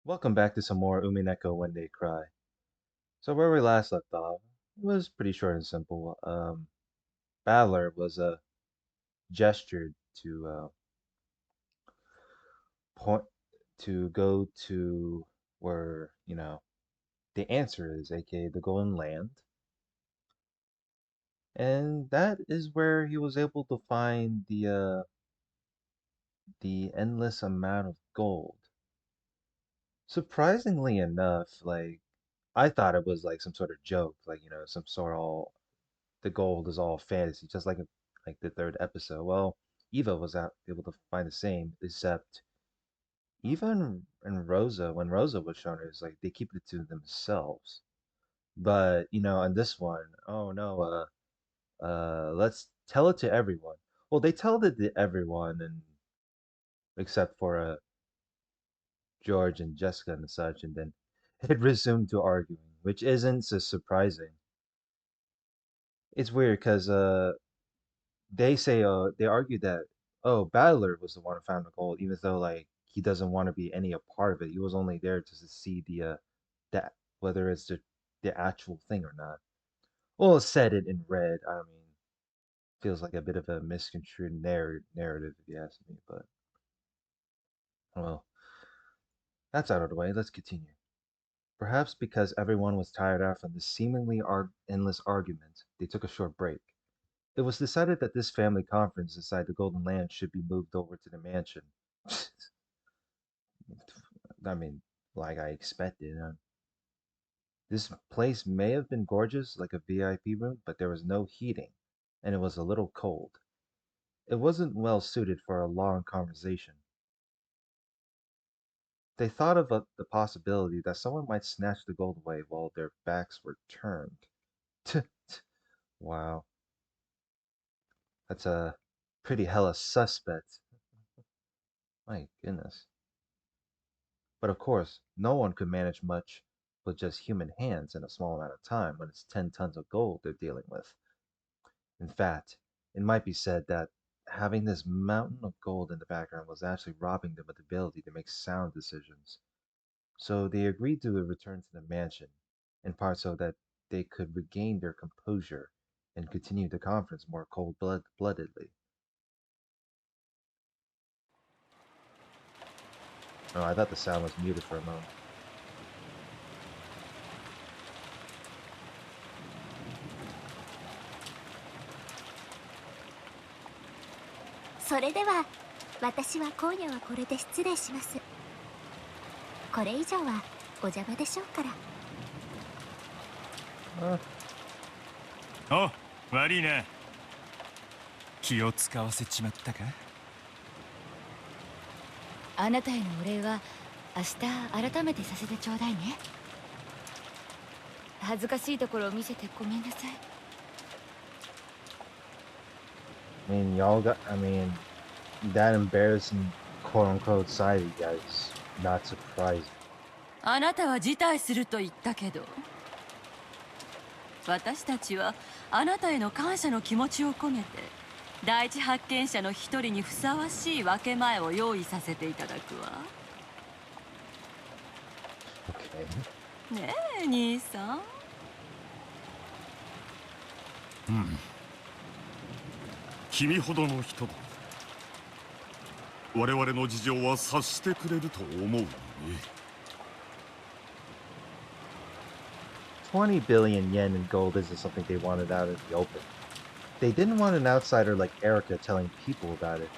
Welcome back to some more Umineko When They Cry. So where we last left off, it was pretty short and simple. Battler was gestured to point to go to where the answer is, aka the Golden Land, and that is where he was able to find the endless amount of gold. Surprisingly enough, like I thought it was like some sort of joke, like some sort of the gold is all fantasy, just like the third episode. Well, Eva was able to find the same, except even in Rosa, when Rosa was shown, it's like they keep it to themselves. But on this one, oh no, let's tell it to everyone. Well, they tell it to everyone, and except for George and Jessica and such, and then it resumed to arguing, which isn't so surprising. It's weird because they argue that Battler was the one who found the gold, even though like he doesn't want to be any a part of it. He was only there just to see that whether it's the actual thing or not. Well, it said it in red. I mean, feels like a bit of a misconstrued narrative if you ask me. But well, that's out of the way. Let's continue. Perhaps because everyone was tired out from the seemingly endless argument, they took a short break. It was decided that this family conference inside the Golden Land should be moved over to the mansion. I mean, like I expected. This place may have been gorgeous, like a VIP room, but there was no heating, and it was a little cold. It wasn't well suited for a long conversation. They thought of the possibility that someone might snatch the gold away while their backs were turned. Wow, that's a pretty hella suspect. My goodness. But of course, no one could manage much with just human hands in a small amount of time when it's 10 tons of gold they're dealing with. In fact, it might be said that having this mountain of gold in the background was actually robbing them of the ability to make sound decisions. So they agreed to return to the mansion, in part so that they could regain their composure and continue the conference more cold-bloodedly. Oh, I thought the sound was muted for a moment. それでは私は今夜はこれで失礼します。これ以上はお邪魔でしょうから。お、悪いな。気を使わせちまったか。あなたへのお礼は明日改めてさせてちょうだいね。恥ずかしいところを見せてごめんなさい。I mean, that embarrassing quote unquote side of you guys, not surprising. あなたは辞退すると言ったけど、私たちはあなたへの感謝の気持ちを込めて第一発見者の一人にふさわしい分け前を用意させていただくわ。Okay. ねえ兄さん。うん。君ほどの人だ。我々の事情は察してくれると思うのに。20 billion yen in gold isn't something they wanted out in the open. They didn't want an outsider like Erica telling people about it.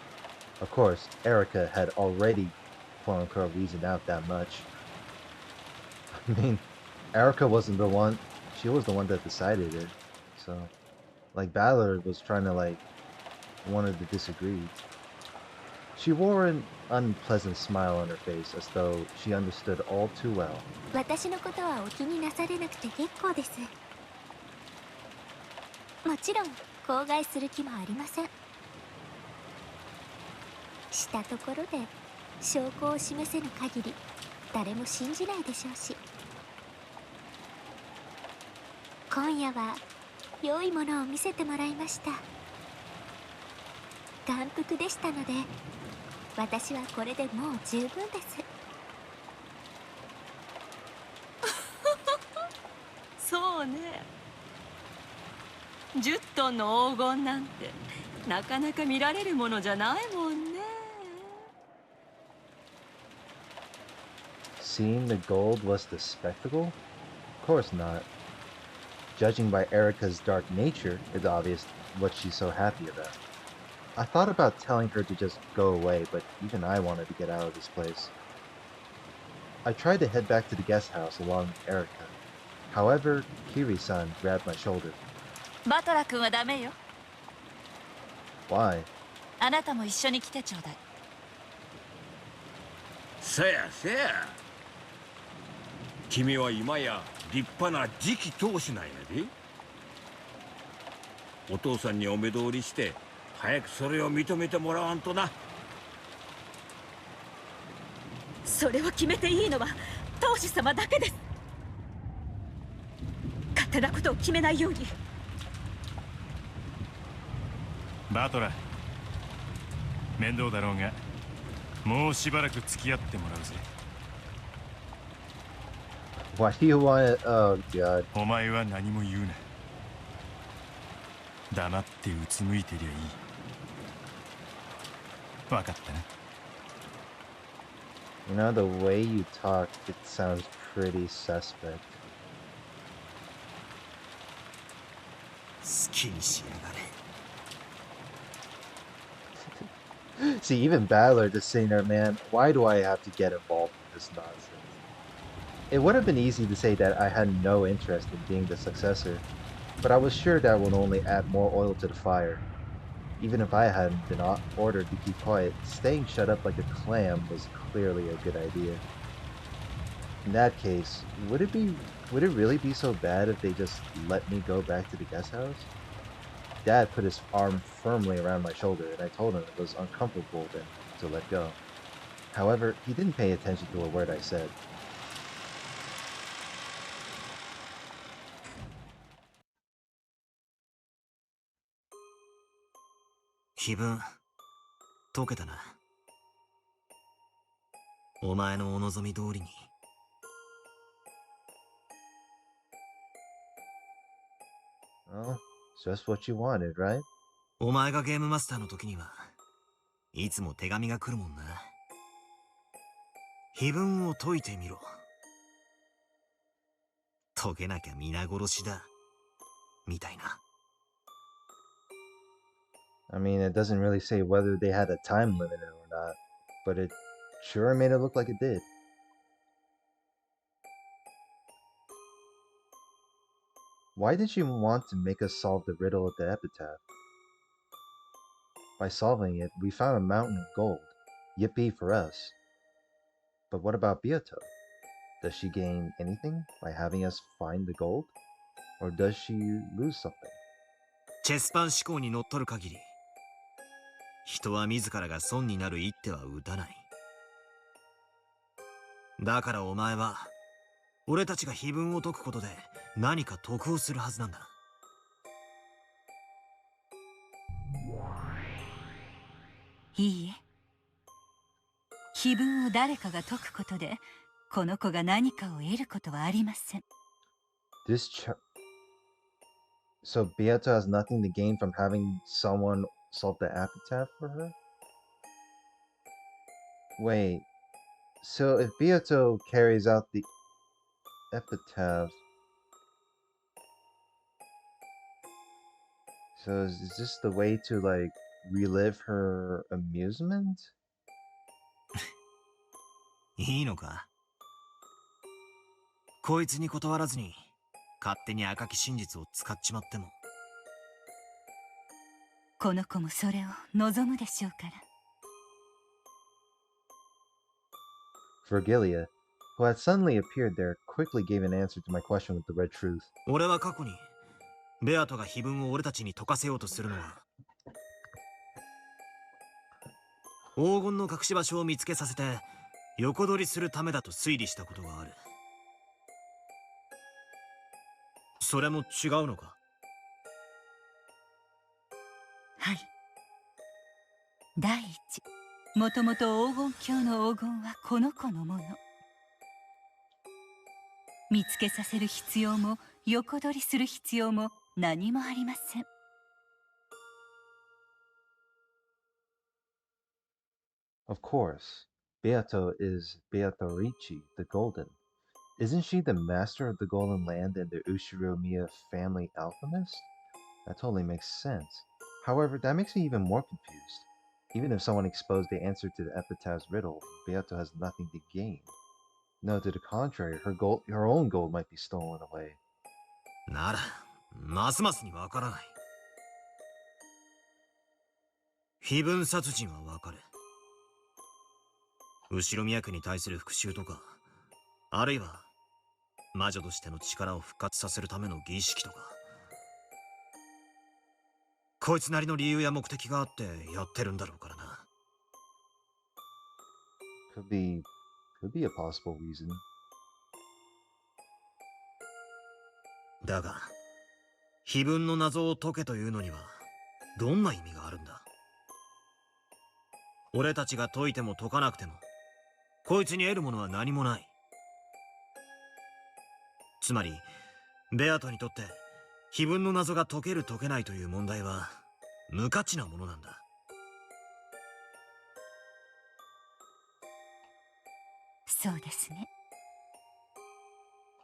Of course, Erica had already quote unquote reasoned out that much. I mean, Erica wasn't the one, she was the one that decided it. So, like, Ballard was trying to, like, wanted to disagree. She wore an unpleasant smile on her face as though she understood all too well. 私のことはお気になされなくて結構です。もちろん口外する気もありません。したところで証拠を示せぬ限り誰も信じないでしょうし、今夜は良いものを見せてもらいました。眼福でしたので私はこれでもう十分です。うね。10トンの黄金なんてなかなか見られるものじゃないもんね。Seeing the gold was the spectacle? Of course not. Judging by Erica's dark nature, it's obvious what she's so happy about. I thought about telling her to just go away, but even I wanted to get out of this place. I tried to head back to the guest house along with Erica. However, Kiri-san grabbed my shoulder. バトラ君はダメよ。Why? あなたも一緒に来てちょうだい。せやせや。君は今や立派な次期当主なんやで。お父さんにお目通りして早くそれを認めてもらわんとな。それを決めていいのは当主様だけです。勝手なことを決めないように。バトラ、面倒だろうがもうしばらく付き合ってもらうぜ。Why do you want it? Oh, God. お前は何も言うな。黙ってうつむいてりゃいい。分かったな。You know, the way you talk, it sounds pretty suspect. 好きにしやがれ。See, even Battler just sitting there, man, why do I have to get involved in this nonsense? It would have been easy to say that I had no interest in being the successor, but I was sure that would only add more oil to the fire. Even if I hadn't been ordered to keep quiet, staying shut up like a clam was clearly a good idea. In that case, would it really be so bad if they just let me go back to the guest house? Dad put his arm firmly around my shoulder, and I told him it was uncomfortable then to let go. However, he didn't pay attention to a word I said. 気分解けたな。お前のお望み通りに。Well, it's just what you wanted, right? お前がゲームマスターの時にはいつも手紙が来るもんな。碑文を解いてみろ。解けなきゃ皆殺しだ。みたいな。I mean, it doesn't really say whether they had a time limit or not, but it sure made it look like it did. Why did you want to make us solve the riddle of the epitaph? By solving it, we found a mountain of gold. Yippee for us. But what about Beato? Does she gain anything by having us find the gold? Or does she lose something? チェスパン思考にのっとる限り、人は自らが損になる一手は打たない。だからお前は、俺たちが碑文を解くことで何か得をするはずなんだ。いいえ。碑文を誰かが解くことで、この子が何かを得ることはありません。So Beato has nothing to gain from having someone solve the epitaph for her? Wait, so if Beato carries out the epitaph, so is this the way to like relive her amusement? いいのか？こいつに断らずに勝手に赤き真実を使っちまっても。この子もそれを望むでしょうから。Vergilia, who had suddenly appeared there, quickly gave an answer to my question with the red truth. 俺は過去にベアトが碑文を俺たちに解かせようとするのは、黄金の隠し場所を見つけさせて横取りするためだと推理したことがある。それも違うのか？はい。第一、もともと黄金鏡の黄金はこの子のもの。見つけさせる必要も横取りする必要も何もありません。Of course, Beato is Beatorici the Golden. Isn't she the master of the Golden Land and the Ushiromiya family alchemist? That totally makes sense. However, that makes me even more confused. Even if someone exposed the answer to the epitaph's riddle, Beato has nothing to gain. No, to the contrary, her own gold might be stolen away. なら、ますますにわからない。非分殺人はわかる。後ろ宮家に対する復讐とか、あるいは魔女としての力を復活させるための儀式とか。こいつなりの理由や目的があってやってるんだろうからな。Could be a possible reason. だが、非分の謎を解けというのにはどんな意味があるんだ。俺たちが解いても解かなくても、こいつに得るものは何もない。つまり、ベアトにとって非分の謎が解ける解けないという問題は無価値なものなんだ。そうですね。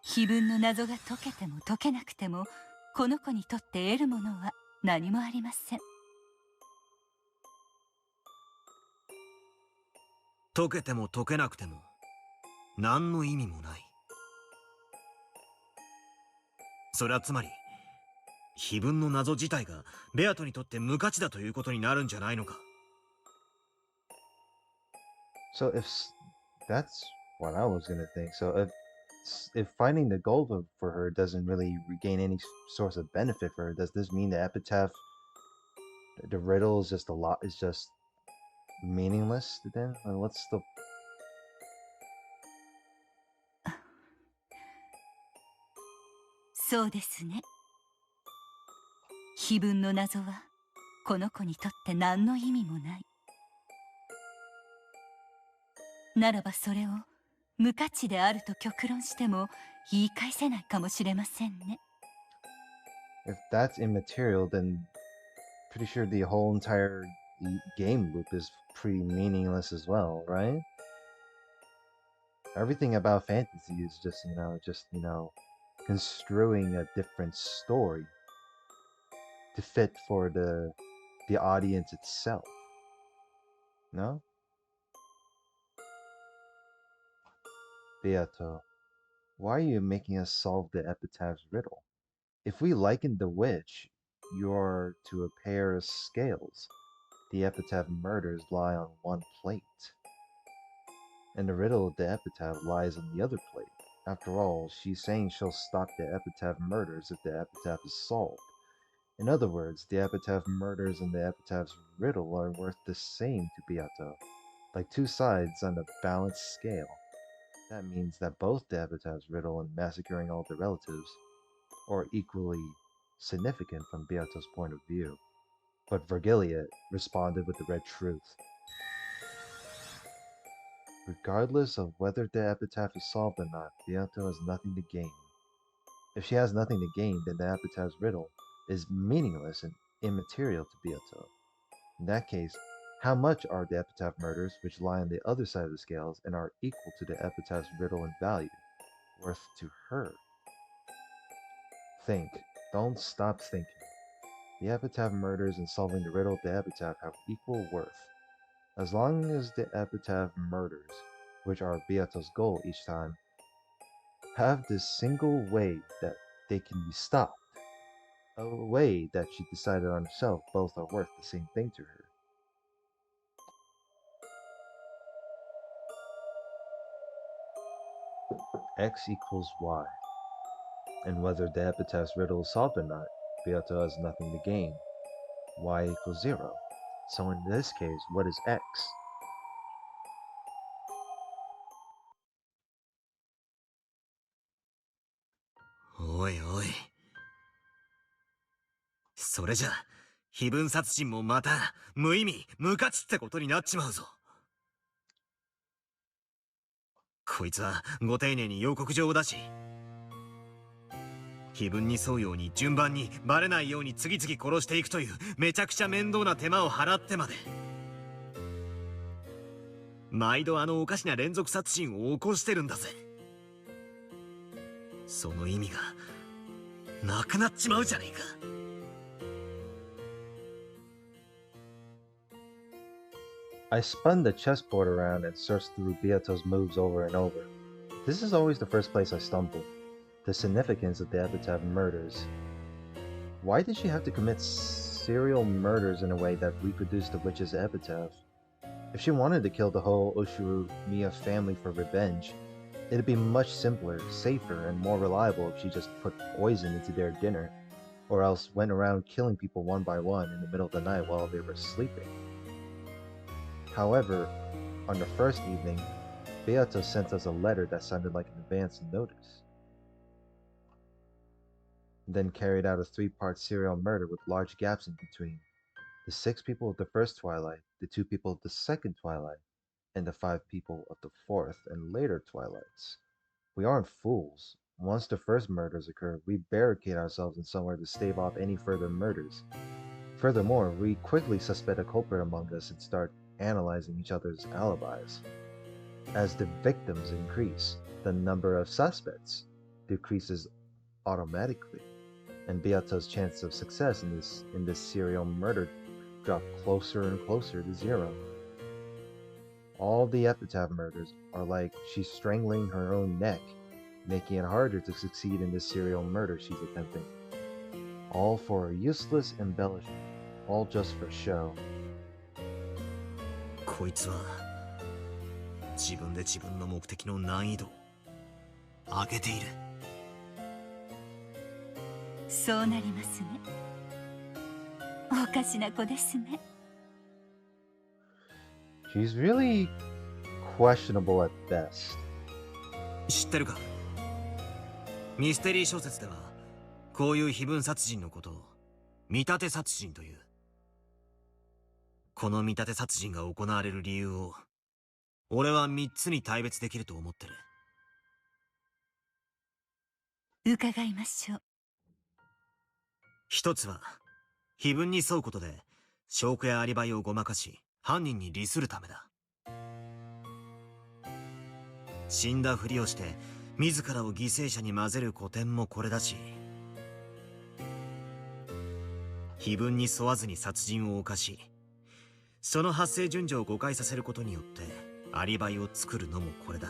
非分の謎が解けても解けなくても、この子にとって得るものは何もありません。解けても解けなくても何の意味もない。それはつまり、非分の謎自体がベアトにとって無価値だということになるんじゃないのか。So that's what I was gonna think. So if finding the gold for her doesn't really regain any source of benefit for her, does this mean the epitaph, the riddle is just meaningless then? What's the... そうですね。非分の謎はこの子にとって何の意味もない。ならばそれを無価値であると極論しても言い返せないかもしれませんね。If that's immaterial, then pretty sure the whole entire game loop is pretty meaningless as well, right? Everything about fantasy is just construing a different story to fit for the audience itself. No? Beato, why are you making us solve the epitaph's riddle? If we liken the witch, you're to a pair of scales. The epitaph murders lie on one plate, and the riddle of the epitaph lies on the other plate. After all, she's saying she'll stop the epitaph murders if the epitaph is solved. In other words, the epitaph murders and the epitaph's riddle are worth the same to Beato, like two sides on a balanced scale. That means that both the epitaph's riddle and massacring all the relatives are equally significant from Beato's point of view. But Virgilia responded with the red truth. Regardless of whether the epitaph is solved or not, Beato has nothing to gain. If she has nothing to gain, then the epitaph's riddle is meaningless and immaterial to Beato. In that case, how much are the epitaph murders, which lie on the other side of the scales and are equal to the epitaph's riddle in value, worth to her? Think. Don't stop thinking. The epitaph murders and solving the riddle of the epitaph have equal worth. As long as the epitaph murders, which are Beato's goal each time, have this single way that they can be stopped, a way that she decided on herself, both are worth the same thing to her. X equals Y. And whether the epitaph's riddle is solved or not, Beato has nothing to gain. Y equals 0. So in this case, what is X? おいおい。それじゃ、非分殺人もまた無意味、無価値ってことになっちまうぞ。こいつはご丁寧に予告状を出し、碑文に沿うように順番にバレないように次々殺していくというめちゃくちゃ面倒な手間を払ってまで、毎度あのおかしな連続殺人を起こしてるんだぜ。その意味がなくなっちまうじゃねえか。I spun the chessboard around and searched through Beato's moves over and over. This is always the first place I stumble. The significance of the epitaph murders. Why did she have to commit serial murders in a way that reproduced the witch's epitaph? If she wanted to kill the whole Ushirumiya family for revenge, it'd be much simpler, safer, and more reliable if she just put poison into their dinner, or else went around killing people one by one in the middle of the night while they were sleeping. However, on the first evening, Beato sent us a letter that sounded like an advance notice, then carried out a 3-part serial murder with large gaps in between. The 6 people of the first twilight, the 2 people of the second twilight, and the 5 people of the fourth and later twilights. We aren't fools. Once the first murders occur, we barricade ourselves in somewhere to stave off any further murders. Furthermore, we quickly suspect a culprit among us and start analyzing each other's alibis. As the victims increase, the number of suspects decreases automatically, and Beato's chances of success in this serial murder drop closer and closer to 0. All the epitaph murders are like she's strangling her own neck, making it harder to succeed in this serial murder she's attempting. All for a useless embellishment, all just for show. こいつは自分で自分の目的の難易度を上げている。そうなりますね。おかしな子ですね。She's really questionable at best. 知ってるか？ミステリー小説ではこういう非分殺人のことを見立て殺人という。この見立て殺人が行われる理由を俺は3つに大別できると思ってる。伺いましょう。一つは非分に沿うことで証拠やアリバイをごまかし犯人に利するためだ。死んだふりをして自らを犠牲者に混ぜる古典もこれだし、非分に沿わずに殺人を犯し、その発生順序を誤解させることによってアリバイを作るのもこれだ。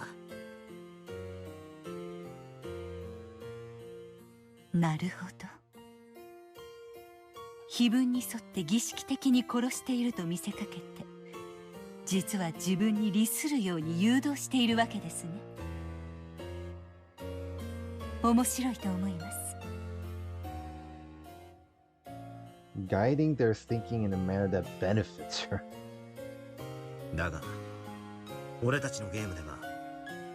なるほど。非分に沿って儀式的に殺していると見せかけて、実は自分に利するように誘導しているわけですね。面白いと思います。Guiding their thinking in a manner that benefits her. だが俺たちのゲームでは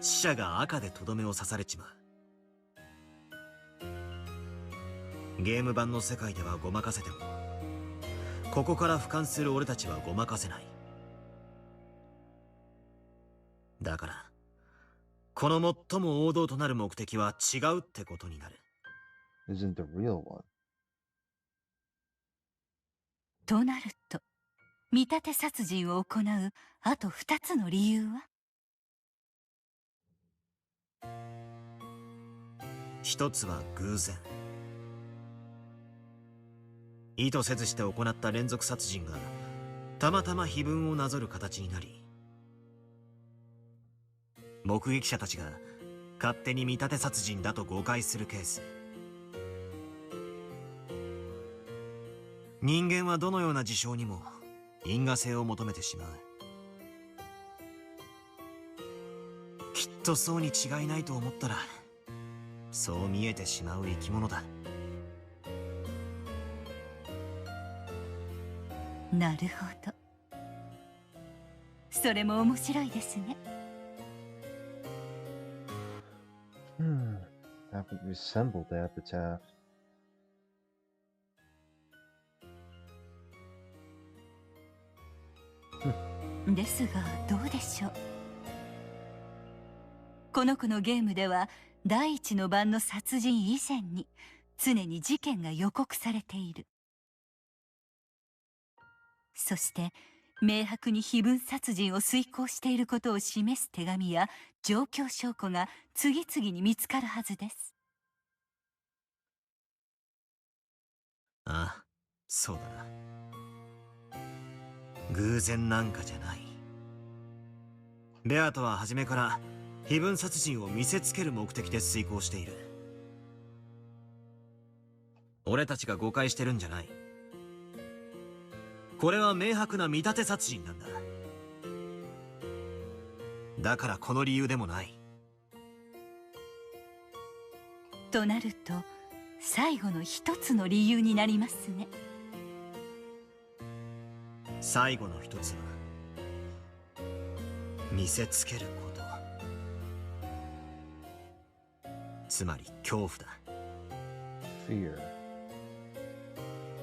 死者が赤でとどめを刺されちまう。ゲーム版の世界ではごまかせても、ここから俯瞰する俺たちはごまかせない。だからこの最も王道となる目的は違うってことになる。Isn't the real one. となると、見立て殺人を行うあと2つの理由は？一つは偶然。意図せずして行った連続殺人がたまたま非分をなぞる形になり、目撃者たちが勝手に見立て殺人だと誤解するケース。人間はどのような事象にも因果性を求めてしまう。きっとそうに違いないと思ったら、そう見えてしまう生き物だ。なるほど。それも面白いですね。That would resemble the epitaph. ですがどうでしょう。この子のゲームでは第一の晩の殺人以前に常に事件が予告されている。そして明白に非分殺人を遂行していることを示す手紙や状況証拠が次々に見つかるはずです。ああ、そうだな。偶然なんかじゃない。ベアトは初めから非分殺人を見せつける目的で遂行している。俺たちが誤解してるんじゃない。これは明白な見立て殺人なんだ。だからこの理由でもない。となると最後の一つの理由になりますね。最後の一つは見せつけること。つまり恐怖だ。Fear.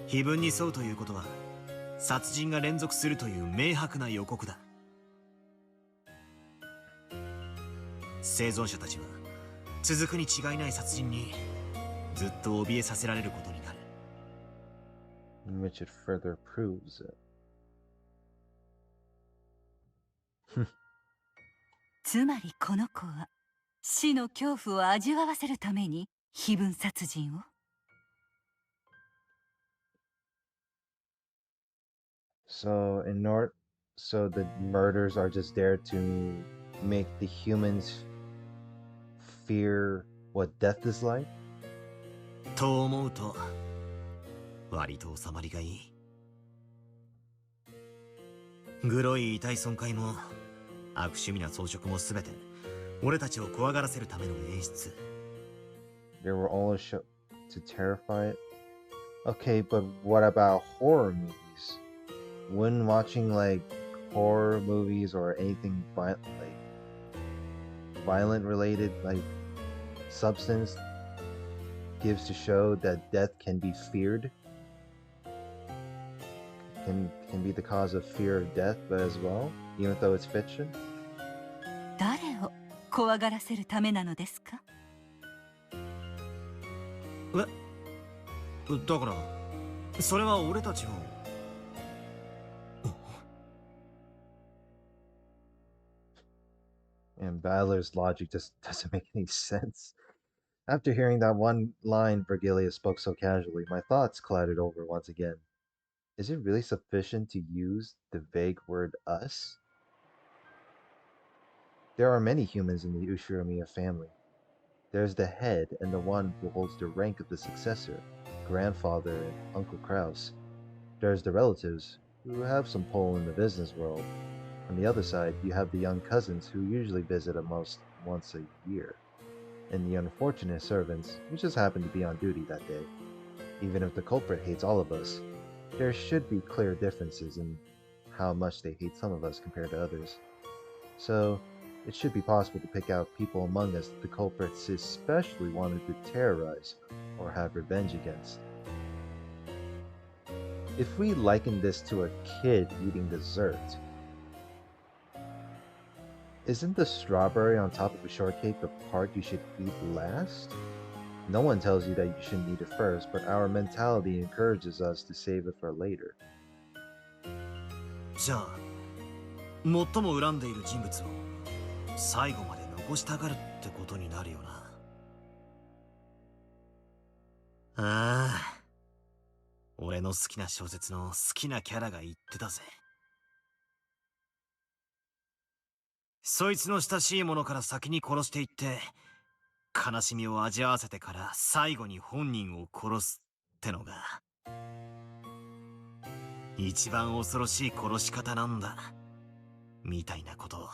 非分に沿うということは殺人が連続するという明白な予告だ。生存者たちは続くに違いない殺人にずっと怯えさせられることになる。Which it further proves it. つまりこの子は死の恐怖を味わわせるために非分殺人を。So so the murders are just there to make the humans fear what death is like? と思うと割と収まりがいい。グロい遺体損壊も悪趣味な装飾も全て俺たちを怖がらせるための演出。They were all to terrify it. Okay, but what about horror movies? When watching like horror movies or anything violent related like substance gives to show that death can be feared, can be the cause of fear of death, but as well, even though it's fiction. 誰を怖がらせるためなのですか？だからそれは俺たちを。And Balor's logic just doesn't make any sense. After hearing that one line Virgilia spoke so casually, my thoughts clouded over once again. Is it really sufficient to use the vague word us? There are many humans in the Ushiromiya family. There's the head and the one who holds the rank of the successor, grandfather and Uncle Kraus. There's the relatives, who have some pull in the business world. On the other side, you have the young cousins who usually visit at most once a year. And the unfortunate servants who just happen to be on duty that day. Even if the culprit hates all of us, there should be clear differences in how much they hate some of us compared to others. So, it should be possible to pick out people among us that the culprits especially wanted to terrorize or have revenge against. If we liken this to a kid eating dessert, isn't the strawberry on top of a shortcake the part you should eat last? No one tells you that you shouldn't eat it first, but our mentality encourages us to save it for later. じゃあ最も恨んでいる人物を最後まで残したがるってことになるよな。ああ、俺の好きな小説の好きなキャラが言ってたぜ。そいつの親しいものから先に殺していって悲しみを味わわせてから最後に本人を殺すってのが一番恐ろしい殺し方なんだみたいなことを。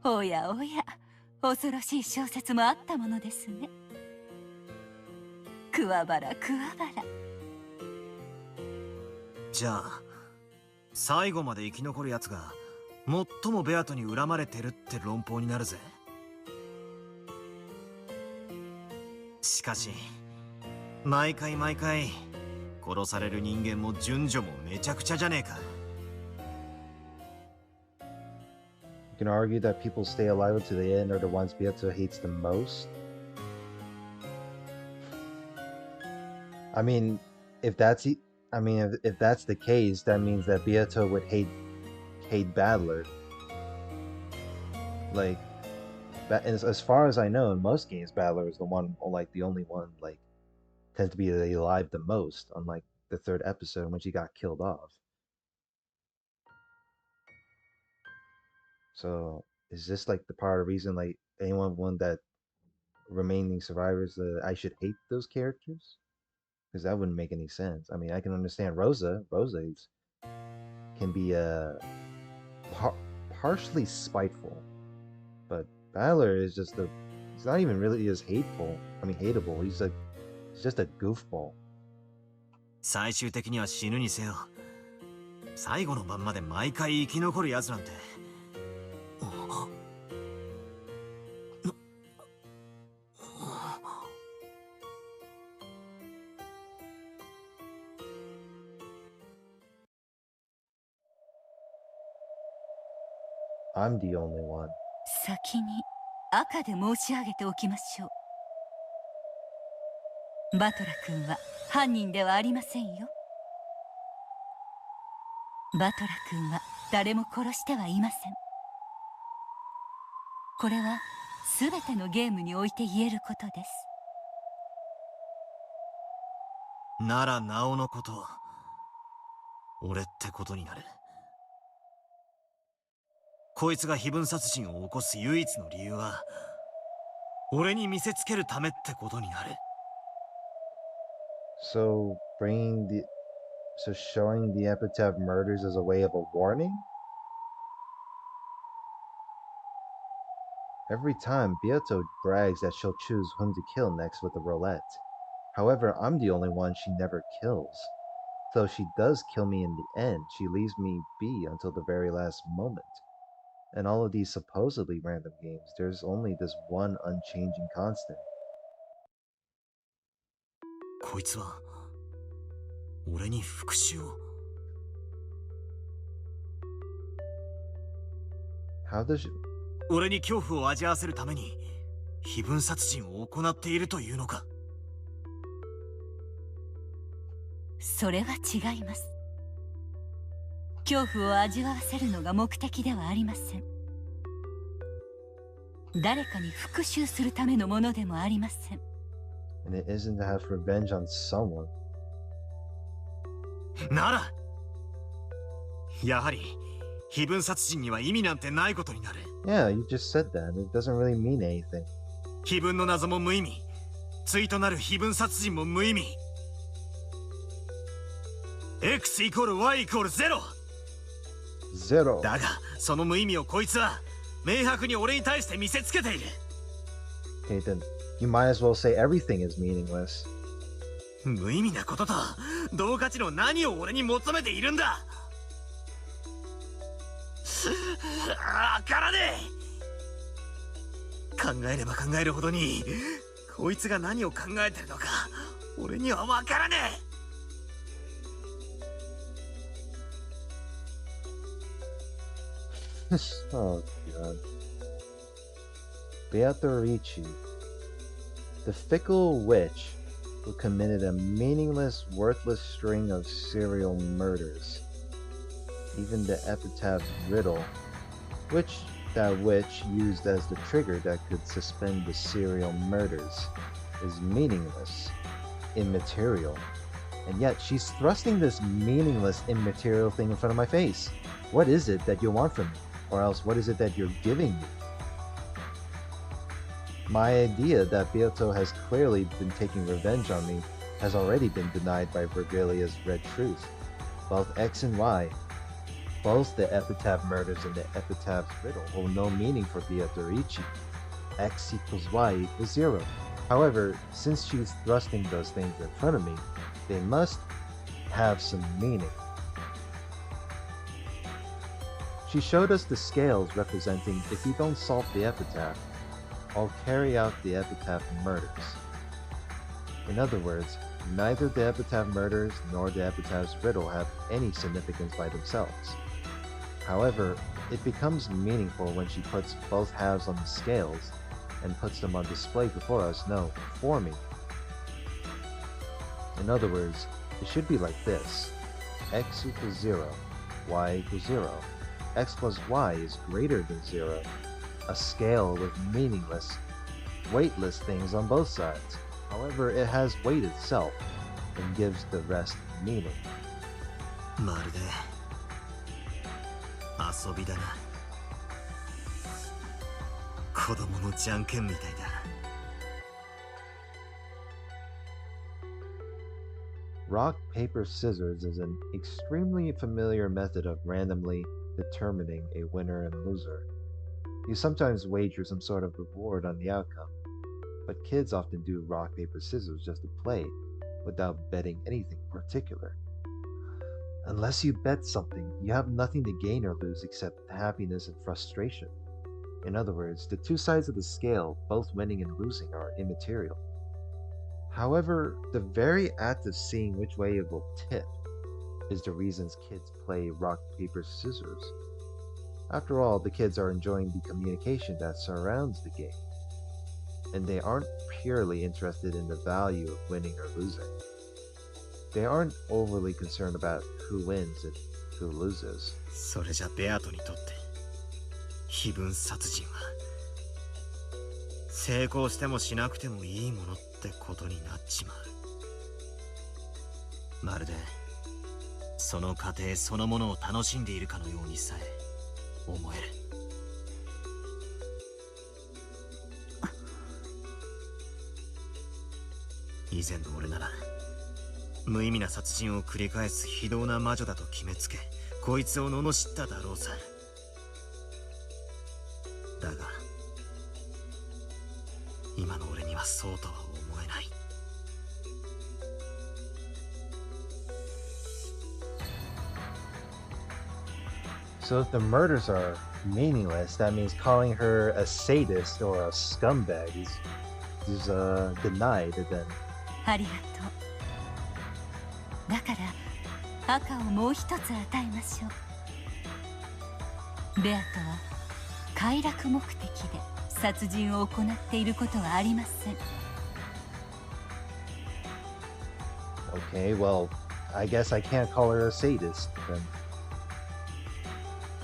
おやおや、恐ろしい小説もあったものですね。桑原桑原。じゃあ最後まで生き残るやつが最もベアトに恨まれてるって論法になるぜ。しかし毎回毎回殺される人間も順序もめちゃくちゃじゃねえか。You can argue that people stay alive until the end are the ones Beato hates the most. I mean, if that's I mean, if that's the case, that means that Beato would hate Battler. Like, as far as I know, in most games, Battler is the one, like the only one, like tends to be alive the most. Unlike the third episode when she got killed off. So is this like the part of the reason, like one that remaining survivors, I should hate those characters? Because that wouldn't make any sense. I mean, I can understand Rosa. Can be par- partially spiteful, but Balor is just a. He's not even really as hateful. I mean, hateable. He's just a goofball. 最終的には死ぬにせよ。最後の晩まで毎回生き残るやつなんて。I'm the only one. 先に赤で申し上げておきましょう。バトラ君は犯人ではありませんよ。バトラ君は誰も殺してはいません。これは全てのゲームにおいて言えることです。ならなおのこと、俺ってことになる。こいつが非分殺人を起こす唯一の理由は、俺に見せつけるためってことになる。So showing the epitaph murders as a way of a warning? Every time, Beato brags that she'll choose whom to kill next with the roulette. However, I'm the only one she never kills. So if she does kill me in the end, she leaves me be until the very last moment. In all of these supposedly random games, there's only this one unchanging constant. こいつは俺に復讐を。How does she... 俺に恐怖を味わわせるために非分殺人を行っているというのか。それは違います。恐怖を味わわせるのが目的ではありません。誰かに復讐するためのものでもありません。And it isn't to have revenge on someone. ならやはり非分殺人には意味なんてないことになる。Yeah, you just said that. It doesn't really mean anything. 非分の謎も無意味、対となる非分殺人も無意味。X イコール Y イコール0。Zero. だがその無意味をこいつは明白に俺に対して見せつけている。Okay, then you might as well say everything is meaningless. 無意味なことと同価値の何を俺に求めているんだ。わからねえ。考えれば考えるほどにこいつが何を考えてるのか俺にはわからねえ。Oh god. Beatrice, the fickle witch who committed a meaningless, worthless string of serial murders. Even the epitaph riddle, which that witch used as the trigger that could suspend the serial murders, is meaningless, immaterial. And yet she's thrusting this meaningless, immaterial thing in front of my face. What is it that you want from me? Or else, what is it that you're giving me? My idea that Beato has clearly been taking revenge on me has already been denied by Virgilia's Red Truth. Both X and Y, both the epitaph murders and the epitaph riddle hold no meaning for Beatrice. X equals Y equals 0. However, since she's thrusting those things in front of me, they must have some meaning. She showed us the scales representing if you don't solve the epitaph, I'll carry out the epitaph murders. In other words, neither the epitaph murders nor the epitaph's riddle have any significance by themselves. However, It becomes meaningful when she puts both halves on the scales and puts them on display before us. No, for me. In other words, it should be like this. X equals 0, y equals 0. X plus y is greater than 0. A scale with meaningless, weightless things on both sides. However, it has weight itself and gives the rest meaning. まるで遊びだな。子供のじゃんけんみたいだ。Rock, paper, scissors is an extremely familiar method of randomly determining a winner and loser. You sometimes wager some sort of reward on the outcome, but kids often do rock, paper, scissors just to play, without betting anything particular. Unless you bet something, you have nothing to gain or lose except happiness and frustration. In other words, the two sides of the scale, both winning and losing, are immaterial. However, the very act of seeing which way it will tip is the reasons kids play rock, paper, scissors. After all, the kids are enjoying the communication that surrounds the game, and they aren't purely interested in the value of winning or losing. They aren't overly concerned about who wins and who loses. それじゃベアトにとって非分殺人は成功してもしなくてもいいものってことになっちまう。まるでその過程そのものを楽しんでいるかのようにさえ思える。以前の俺なら無意味な殺人を繰り返す非道な魔女だと決めつけ、こいつを罵っただろうさ。だが今の俺にはそうとは思えない。So if the murders are meaningless, that means calling her a sadist or a scumbag is denied then. ありがとう。だから赤をもう一つ与えましょう。ベアとは快楽目的で殺人を行っていることはありません。Okay, well, I guess I can't call her a sadist then.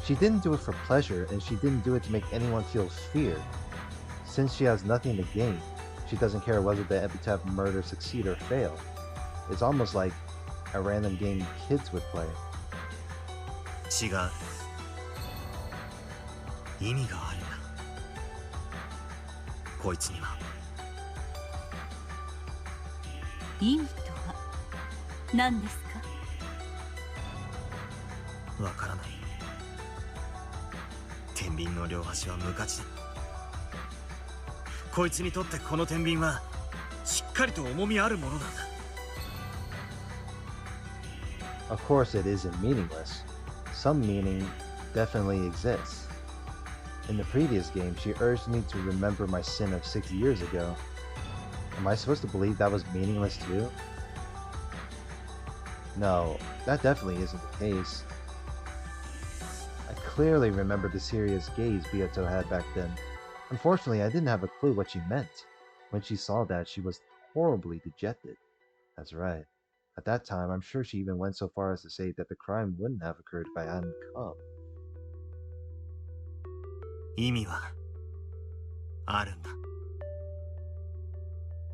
She didn't do it for pleasure, and she didn't do it to make anyone feel fear. Since she has nothing to gain, she doesn't care whether the epitaph murder succeed or fail. It's almost like a random game kids would play. 違う。意味があるんだ。こいつには。意味とは何ですか？わからない。天秤の両端は無価値だ。こいつにとってこの天秤はしっかりと重みあるものなんだ。Of course, it isn't meaningless. Some meaning definitely exists. In the previous game, she urged me to remember my sin of 6 years ago. Am I supposed to believe that was meaningless too? No, that definitely isn't the case. I clearly remember the serious gaze Beato had back then. Unfortunately, I didn't have a clue what she meant. When she saw that, she was horribly dejected. That's right. At that time, I'm sure she even went so far as to say that the crime wouldn't have occurred if I hadn't come. 意味はあるんだ。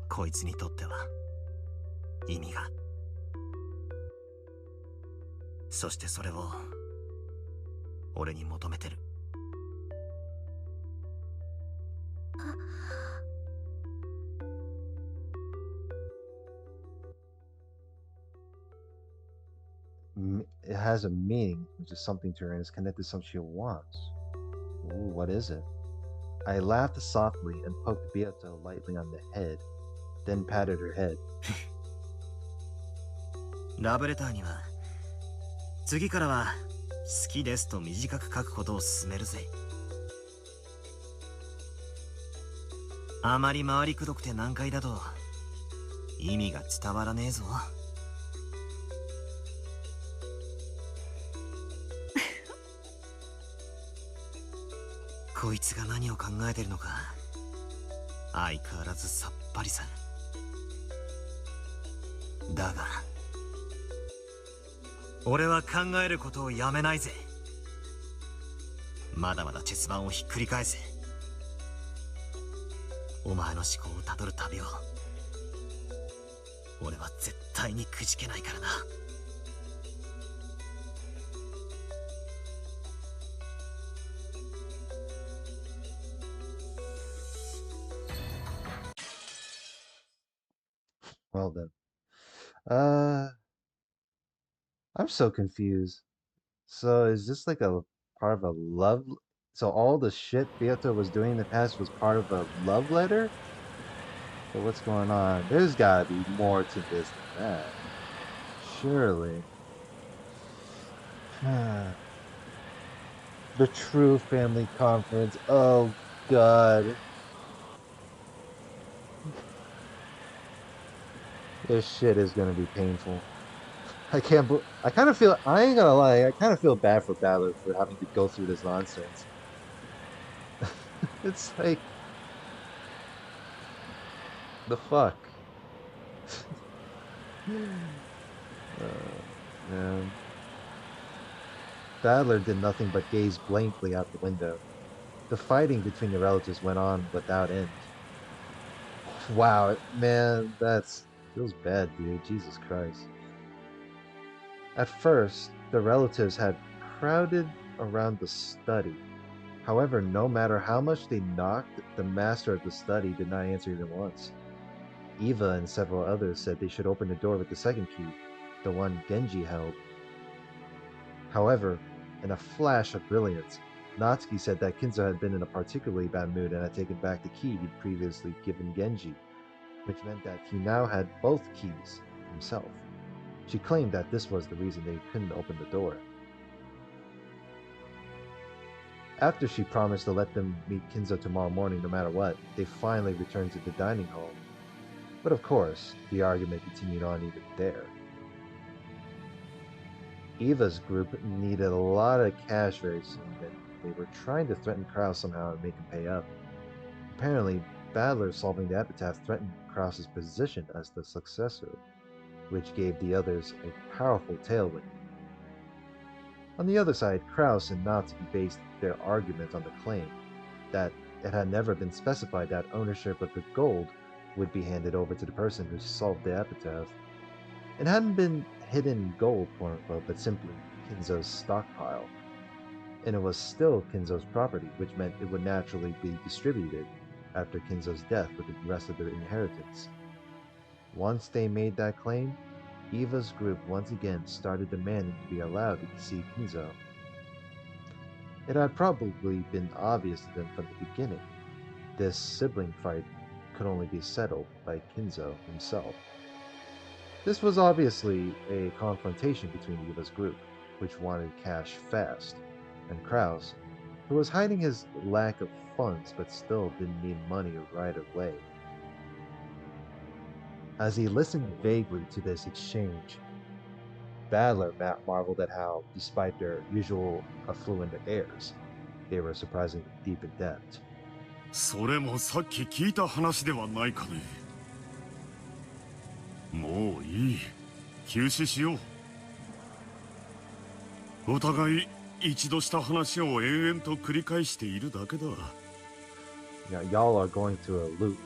こいつにとっては意味が。そしてそれを俺に求めてる。It has a meaning, which is something to her, and is connected to something she wants. Ooh, what is it? I laughed softly and poked Beato lightly on the head, then patted her head. ラブレターには次からは好きですと短く書くことを勧めるぜ。あまり回りくどくて難解だと意味が伝わらねえぞ。こいつが何を考えてるのか相変わらずさっぱりさ。だが俺は考えることをやめないぜ。まだまだ鉄板をひっくり返せ。お前の思考をたどる旅を俺は絶対にくじけないからな。Well then. Uh, I'm so confused. So is this like a part of a love? So all the shit Beato was doing in the past was part of a love letter? So what's going on? There's gotta be more to this than that. Surely. The true family conference. Oh God. This shit is gonna be painful. I can't. I kind of feel. I ain't gonna lie. I kind of feel bad for Balor for having to go through this nonsense. It's like the fuck. Man. Badler did nothing but gaze blankly out the window. The fighting between the relatives went on without end. Wow, man, that's feels bad, dude. Jesus Christ. At first, the relatives had crowded around the study. However, no matter how much they knocked, the master of the study did not answer even once. Eva and several others said they should open the door with the second key, the one Genji held. However, in a flash of brilliance, Natsuki said that Kinzo had been in a particularly bad mood and had taken back the key he'd previously given Genji, which meant that he now had both keys himself. She claimed that this was the reason they couldn't open the door. After she promised to let them meet Kinzo tomorrow morning no matter what, they finally returned to the dining hall. But of course, the argument continued on even there. Eva's group needed a lot of cash very soon, and they were trying to threaten Kraus somehow and make him pay up. Apparently, Badler solving the epitaph threatened Kraus's position as the successor, which gave the others a powerful tailwind. On the other side, Kraus and Natsuki based their argument on the claim that it had never been specified that ownership of the gold would be handed over to the person who solved the epitaph. It hadn't been hidden gold, quote unquote, but simply Kinzo's stockpile. And it was still Kinzo's property, which meant it would naturally be distributed after Kinzo's death with the rest of the inheritance. Once they made that claim, Eva's group once again started demanding to be allowed to see Kinzo. It had probably been obvious to them from the beginning. This sibling fight could only be settled by Kinzo himself. This was obviously a confrontation between Eva's group, which wanted cash fast, and Kraus, who was hiding his lack of funds but still didn't need money right away. As he listened vaguely to this exchange, Badler marveled at how, despite their usual affluent airs, they were surprisingly deep in debt. それもさっき聞いた話ではないかね。もういい。休止しよう。お互い一度した話を延々と繰り返しているだけだ。Now, y'all are going through a loop.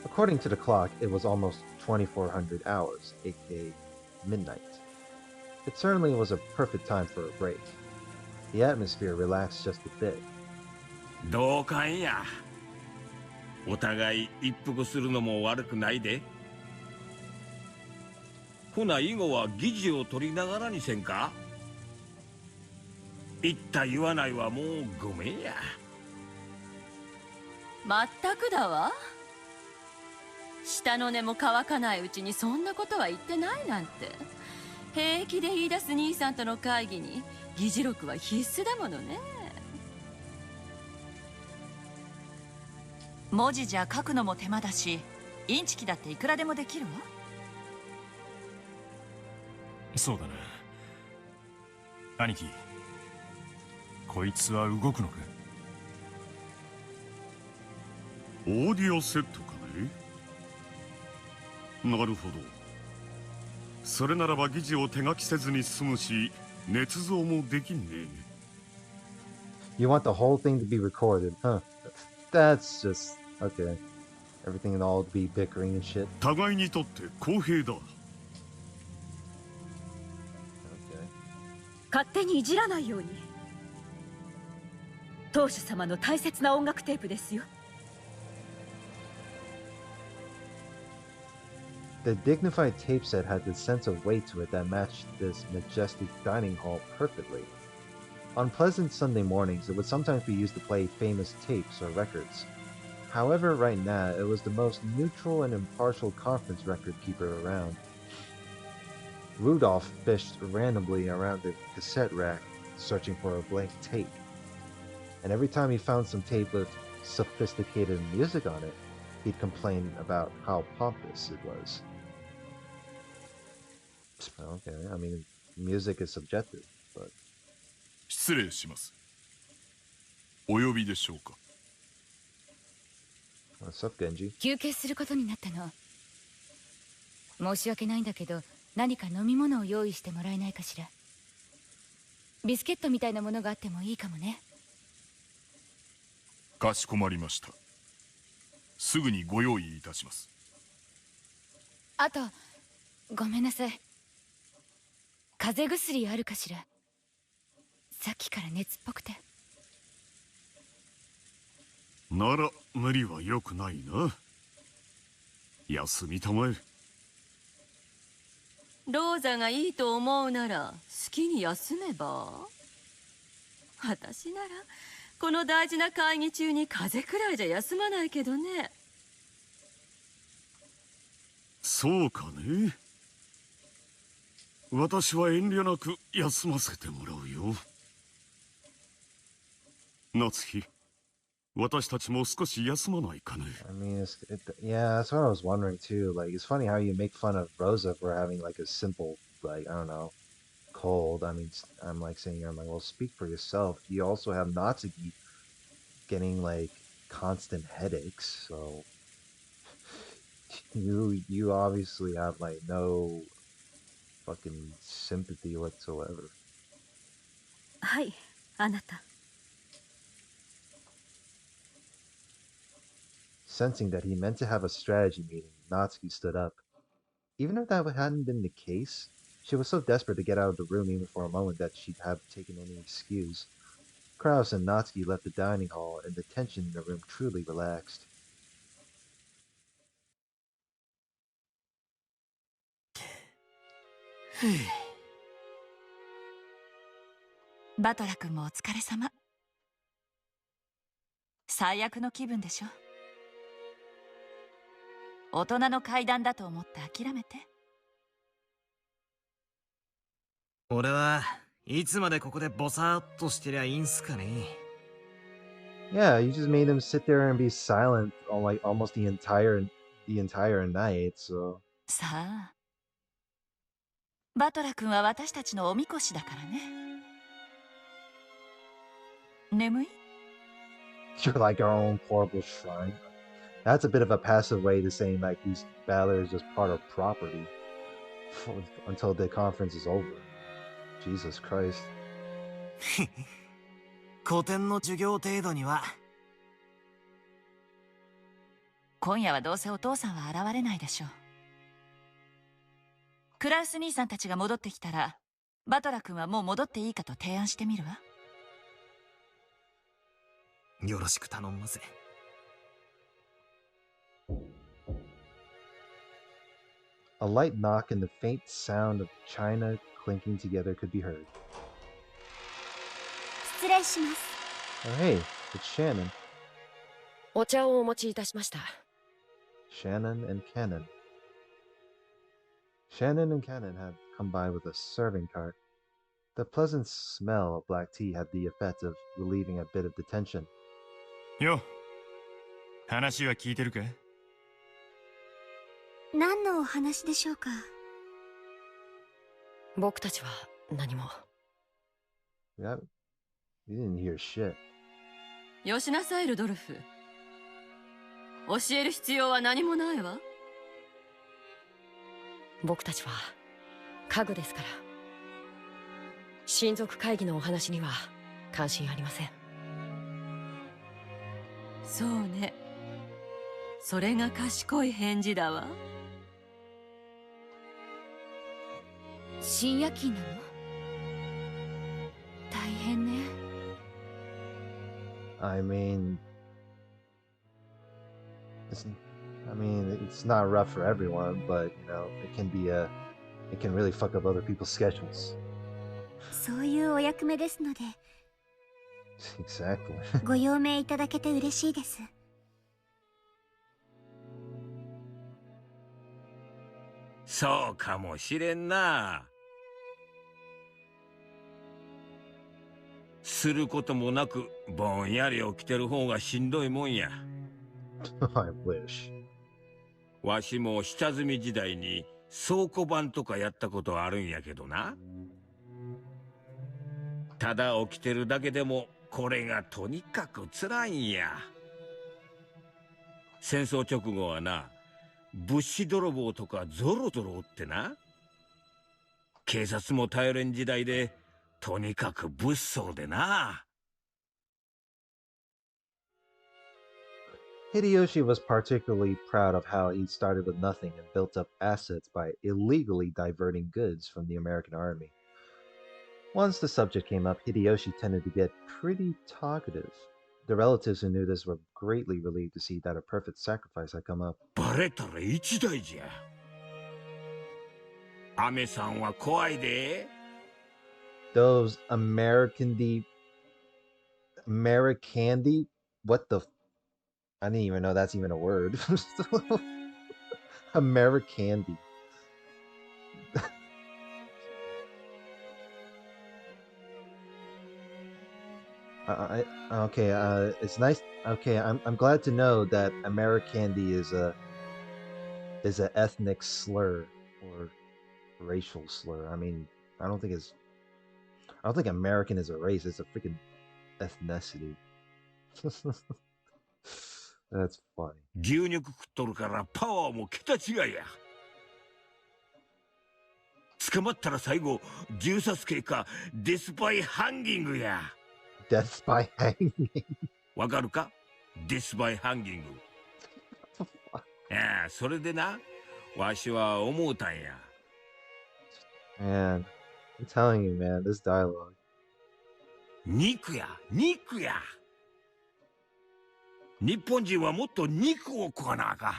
According to the clock, it was almost 2400 hours, aka midnight. It certainly was a perfect time for a break. The atmosphere relaxed just a bit. 同感や。お互い一服するのも悪くないで。ほな以後は議事を取りながらにせんか。言った言わないはもうごめんや。まったくだわ。下の根も乾かないうちにそんなことは言ってないなんて。平気で言い出す兄さんとの会議に議事録は必須だものね。文字じゃ書くのも手間だし、インチキだっていくらでもできるわ。そうだな。兄貴、こいつは動くのか？オーディオセットかね。なるほど。それならば議事を手書きせずに済むし、捏造もできんね。You want the whole thing to be recorded, huh? That's just okay. Everything and all to be bickering and shit. 互いにとって公平だ。Okay. 勝手にいじらないように。当主様の大切な音楽テープですよ。The dignified tape set had the sense of weight to it that matched this majestic dining hall perfectly. On pleasant Sunday mornings, it would sometimes be used to play famous tapes or records. However, right now, it was the most neutral and impartial conference record keeper around. Rudolph fished randomly around the cassette rack, searching for a blank tape. And every time he found some tape with sophisticated music on it, he'd complain about how pompous it was. Okay, I mean, music is subjective, but... 失礼します。お呼びでしょうか。What's up, Genji? 休憩することになったの。申し訳ないんだけど、何か飲み物を用意してもらえないかしら。ビスケットみたいなものがあってもいいかもね。かしこまりました。すぐにご用意いたします。あと、ごめんなさい。風邪薬あるかしら。さっきから熱っぽくて。なら無理は良くないな。休みたまえ。ローザがいいと思うなら好きに休めば。私ならこの大事な会議中に風邪くらいじゃ休まないけどね。そうかね。私は遠慮なく休ませてもらうよ。夏日、私たちも少し休まないかね。I mean, yeah, that's what I was wondering too. Like, it's funny how you make fun of Rosa for having like a simple, like, I don't know, cold. I mean, I'm like saying, I'm like, well, speak for yourself. You also have Natsuki getting like constant headaches, so you obviously have like no fucking sympathy whatsoever. はい、あなた。Sensing that he meant to have a strategy meeting, Natsuki stood up. Even if that hadn't been the case, she was so desperate to get out of the room even for a moment that she'd have taken any excuse. Kraus and Natsuki left the dining hall, and the tension in the room truly relaxed. バトラ君もお疲れ様。最悪の気分でしょ。大人の階段だと思って諦めて。俺はいつまでここでボサーっとしてりゃいいんすかね。Yeah, you just made him sit there and be silent on like almost the entire night, so. さあ、バトラ君は私たちのおみこしだからね。眠い？ You're like our own portable shrine. That's a bit of a passive way to saying like these Valor is just part of property until the conference is over. Jesus Christ. 古典の授業程度には。今夜はどうせお父さんは現れないでしょう。クラウス兄さんたちが戻ってきたら、バトラ君はもう戻っていいかと提案してみるわ。よろしく頼んます。A light knock and the faint sound of china clinking together could be heard. 失礼します。 Oh, hey, it's Shannon. お茶をお持ちいたしました。Shannon and Cannon. Shannon and Cannon had come by with a serving cart. The pleasant smell of black tea had the effect of relieving a bit of the tension. よ、話は聞いてるか？何のお話でしょうか？僕たちは何も。Yeah. You didn't hear shit. よしなさいルドルフ。教える必要は何もないわ。僕たちは家具ですから。親族会議のお話には関心ありません。そうね。それが賢い返事だわ。深夜勤なの？大変ね。I mean, it's not rough for everyone, but you know, it can really fuck up other people's schedules. そういうお役目ですので Exactly. ご用命いただけて嬉しいです。そうかもしれんな。することもなくぼんやり起きてる方がしんどいもんや。I wish. わしも下積み時代に倉庫番とかやったことあるんやけどな。ただ起きてるだけでもこれがとにかく辛いんや。戦争直後はな、物資泥棒とかゾロゾロおってな。警察も頼れん時代でとにかく物騒でな。Hideyoshi was particularly proud of how he started with nothing and built up assets by illegally diverting goods from the American army. Once the subject came up, Hideyoshi tended to get pretty talkative. The relatives who knew this were greatly relieved to see that a perfect sacrifice had come up. バレたら一大事や。アメさんは怖いで。Those Americandy? What the? I didn't even know that's even a word. Americandy. Okay. It's nice. Okay, I'm glad to know that Americandy is a ethnic slur or racial slur. I mean, I don't think American is a race. It's a freaking ethnicity. That's funny. 牛肉食っとるからパワーも桁違いや。捕まったら最後銃殺刑かデスバイハンギングや。Death by hanging. わかるか？デスバイハンギング。いや、それでな、わしは思うたんや。Man, I'm telling you, man, this dialogue. 肉や、肉や。日本人はもっと肉を食わなあかん。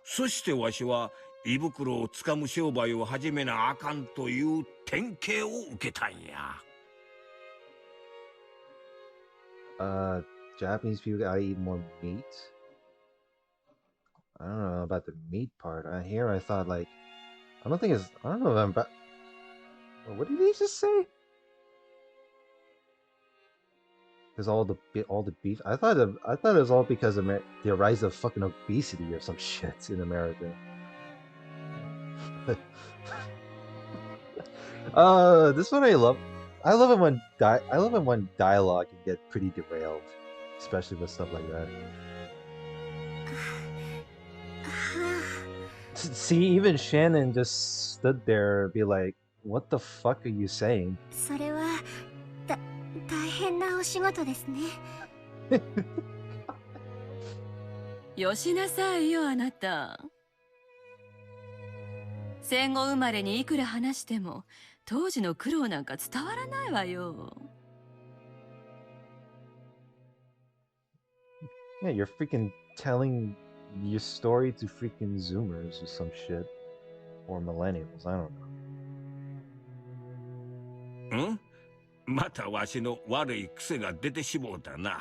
そしてわしは胃袋をつかむ商売を始めなあかんという典型を受けたんや。Japanese people gotta eat more meat. I don't know about the meat part. I thought like, I don't know if I'm about. What did he just say? Because all the beef. I thought it was all because of the rise of fucking obesity or some shit in America. This one I love. I love it when dialogue can get pretty derailed, especially with stuff like that. See, even Shannon just stood there and be like, "What the fuck are you saying?" それは大変なお仕事ですね。よしなさいよあなた。戦後生まれにいくら話しても当時の苦労なんか伝わらないわよ。Yeah, you're freaking telling your story to freaking Zoomers or some shit, or millennials. I don't know. ん？またわしの悪い癖が出てしもうたな。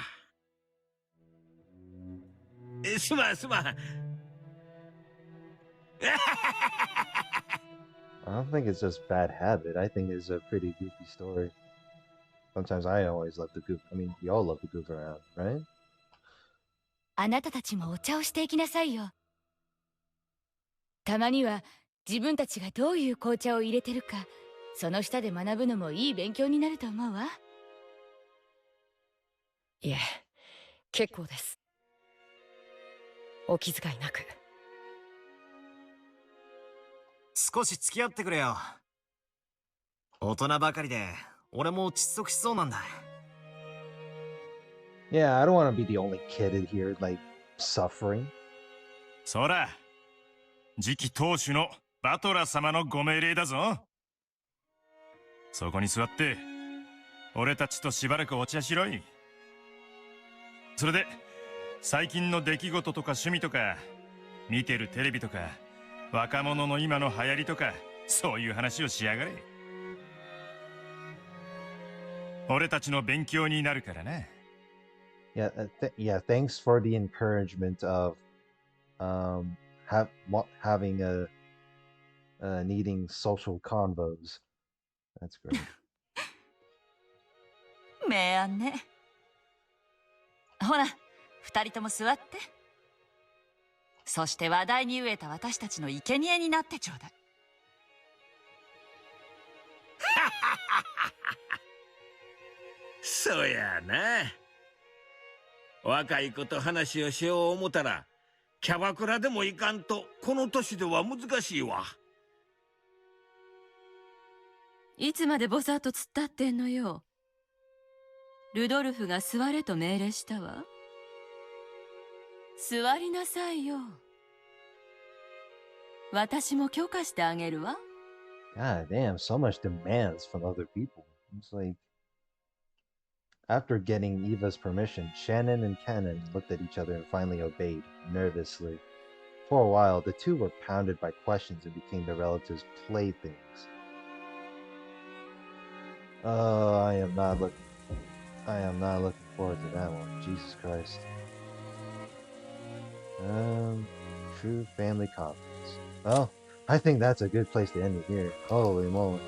すまんすまん。I don't think it's just bad habit. I think it's a pretty goofy story. Sometimes I always love to goof. I mean, we all love to goof around, right? あなたたちもお茶をしていきなさいよ。たまには自分たちがどういう紅茶を入れてるか、その下で学ぶのもいい勉強になると思うわ。いえ、結構です。お気遣いなく。少し付き合ってくれよ。大人ばかりで俺も窒息しそうなんだ。 Yeah, I don't want to be the only kid in here, like, suffering. そら、次期当主のバトラ様のご命令だぞ。そこに座って、俺たちとしばらくお茶しろい。それで、最近の出来事とか趣味とか、見てるテレビとか、若者の今の流行りとか、そういう話をしやがれ。俺たちの勉強になるからな。Yeah, yeah. Thanks for the encouragement of having a needing social convos. That's great. 明暗ね。ほら、二人とも座って。そして話題に飢えた私たちの生贄になってちょうだい。そやな。若い子と話をしよう思たら、キャバクラでもいかんとこの年では難しいわ。いつまでぼさっと突っ立ってんのよ。ルドルフが座れと命令したわ。座りなさいよ。私も許可してあげるわ。God damn, so much demands from other people. It's like after getting Eva's permission, Shannon and Cannon looked at each other and finally obeyed, nervously. For a while, the two were pounded by questions and became their relatives' playthings. Oh, I am not looking forward to that one. Jesus Christ. True family confidence. Well, I think that's a good place to end it here. Holy moly.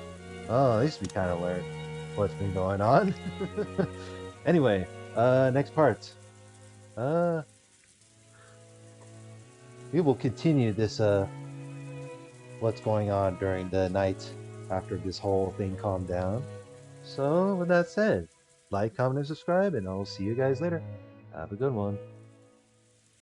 Oh, at least we kind of learned what's been going on. Anyway, next part. We will continue this, what's going on during the night after this whole thing calmed down. So, with that said, like, comment, and subscribe, and I'll see you guys later. Have a good one.